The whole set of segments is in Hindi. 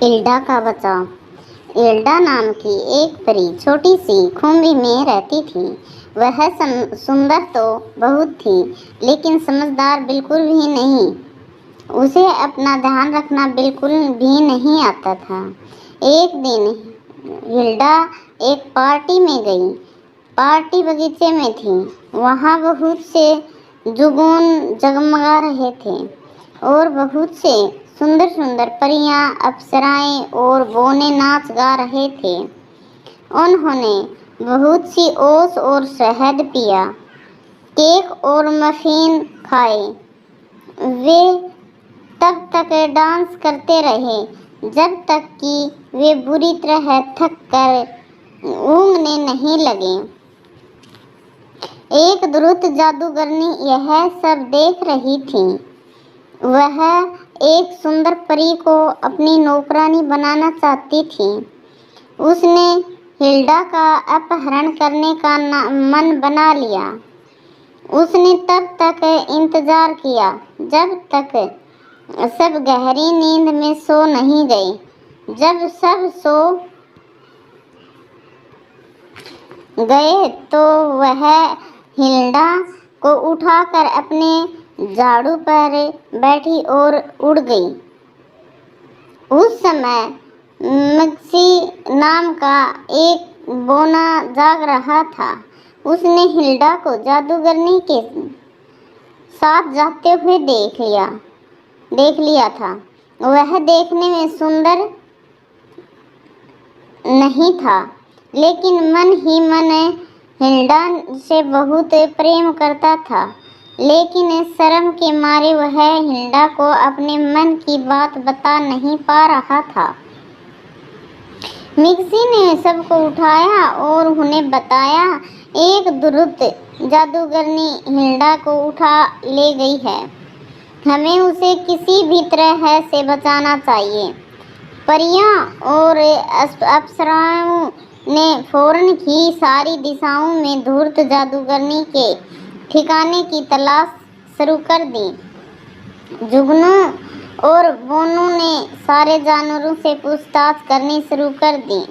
इल्डा का बचाव। इल्डा नाम की एक परी छोटी सी खुम्बी में रहती थी। वह सुंदर तो बहुत थी, लेकिन समझदार बिल्कुल भी नहीं। उसे अपना ध्यान रखना बिल्कुल भी नहीं आता था। एक दिन हिल्डा एक पार्टी में गई। पार्टी बगीचे में थी। वहाँ बहुत से जुगनू जगमगा रहे थे और बहुत से सुंदर सुंदर परियां, अप्सराएं और बौने नाच गा रहे थे। उन्होंने बहुत सी ओस और शहद पिया, केक और मफिन खाए। वे तब तक डांस करते रहे जब तक कि वे बुरी तरह थक कर ऊँघने नहीं लगे। एक द्रुत जादूगरनी यह सब देख रही थी। वह एक सुंदर परी को अपनी नौकरानी बनाना चाहती थी। उसने हिल्डा का अपहरण करने का मन बना लिया। उसने तब तक इंतजार किया जब तक सब गहरी नींद में सो नहीं गए। जब सब सो गए तो वह हिल्डा को उठाकर अपने झाड़ू पर बैठी और उड़ गई। उस समय मिक्सी नाम का एक बौना जाग रहा था। उसने हिल्डा को जादूगरनी के साथ जाते हुए देख लिया था। वह देखने में सुंदर नहीं था, लेकिन मन ही मन हिल्डा से बहुत प्रेम करता था। लेकिन शर्म के मारे वह हिल्डा को अपने मन की बात बता नहीं पा रहा था। मिक्सी ने सबको उठाया और उन्हें बताया, एक दुष्ट जादूगरनी हिल्डा को उठा ले गई है। हमें उसे किसी भी तरह से बचाना चाहिए। परियां और अप्सराओं ने फौरन ही सारी दिशाओं में धूर्त जादूगरनी के ठिकाने की तलाश शुरू कर दी। जुगनू और बोनू ने सारे जानवरों से पूछताछ करनी शुरू कर दी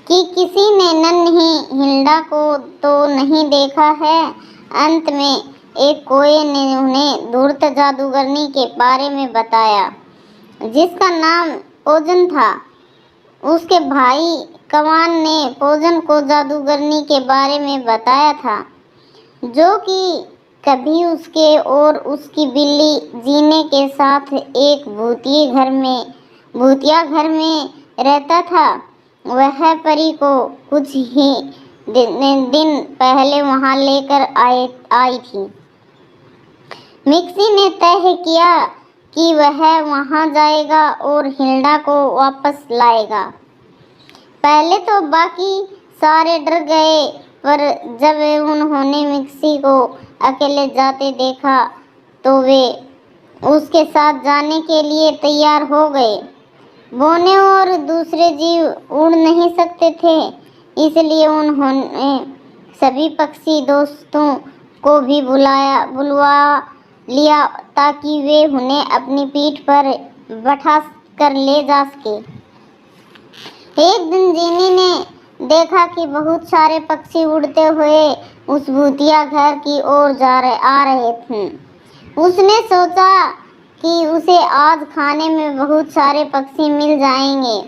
कि किसी ने नन्ही हिल्डा को तो नहीं देखा है। अंत में एक कोए ने उन्हें धूर्त जादूगरनी के बारे में बताया, जिसका नाम पोजन था। उसके भाई कवान ने पोजन को जादूगरनी के बारे में बताया था, जो कि कभी उसके और उसकी बिल्ली जीने के साथ एक भूतिया घर में रहता था। वह परी को कुछ ही दिन पहले वहां लेकर आई थी। मिक्सी ने तय किया कि वह वहां जाएगा और हिल्डा को वापस लाएगा। पहले तो बाकी सारे डर गए, पर जब उन्होंने मिक्सी को अकेले जाते देखा तो वे उसके साथ जाने के लिए तैयार हो गए। बोने और दूसरे जीव उड़ नहीं सकते थे, इसलिए उन्होंने सभी पक्षी दोस्तों को भी बुलवा लिया ताकि वे उन्हें अपनी पीठ पर बैठा कर ले जा सके। एक दिन जीनी ने देखा कि बहुत सारे पक्षी उड़ते हुए उस भूतिया घर की ओर आ रहे थे। उसने सोचा कि उसे आज खाने में बहुत सारे पक्षी मिल जाएंगे,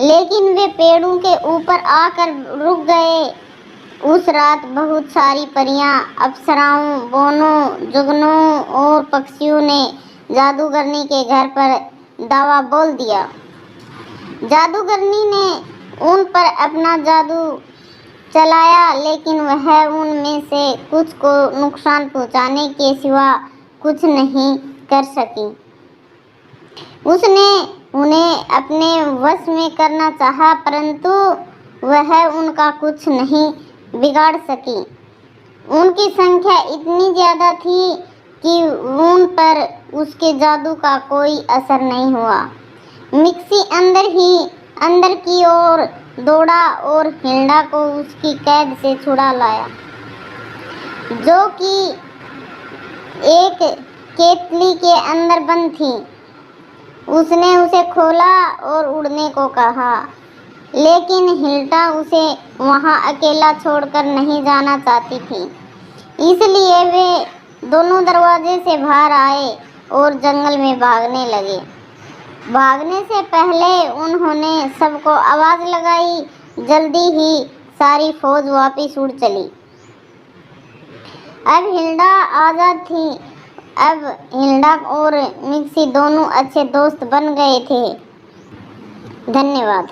लेकिन वे पेड़ों के ऊपर आकर रुक गए। उस रात बहुत सारी परियां, अप्सराओं, बोनों, जुगनों और पक्षियों ने जादूगरनी के घर पर दावा बोल दिया। जादूगरनी ने उन पर अपना जादू चलाया, लेकिन वह उनमें से कुछ को नुकसान पहुंचाने के सिवा कुछ नहीं कर सकी। उसने उन्हें अपने वश में करना चाहा, परंतु वह उनका कुछ नहीं बिगाड़ सकी। उनकी संख्या इतनी ज्यादा थी कि उन पर उसके जादू का कोई असर नहीं हुआ। मिक्सी अंदर की ओर दौड़ा और हिल्डा को उसकी कैद से छुड़ा लाया, जो कि एक केतली के अंदर बंद थी। उसने उसे खोला और उड़ने को कहा, लेकिन हिल्डा उसे वहां अकेला छोड़कर नहीं जाना चाहती थी। इसलिए वे दोनों दरवाजे से बाहर आए और जंगल में भागने लगे। भागने से पहले उन्होंने सबको आवाज लगाई। जल्दी ही सारी फौज वापस उड़ चली। अब हिल्डा आजाद थी। अब हिल्डा और मिक्सी दोनों अच्छे दोस्त बन गए थे। धन्यवाद।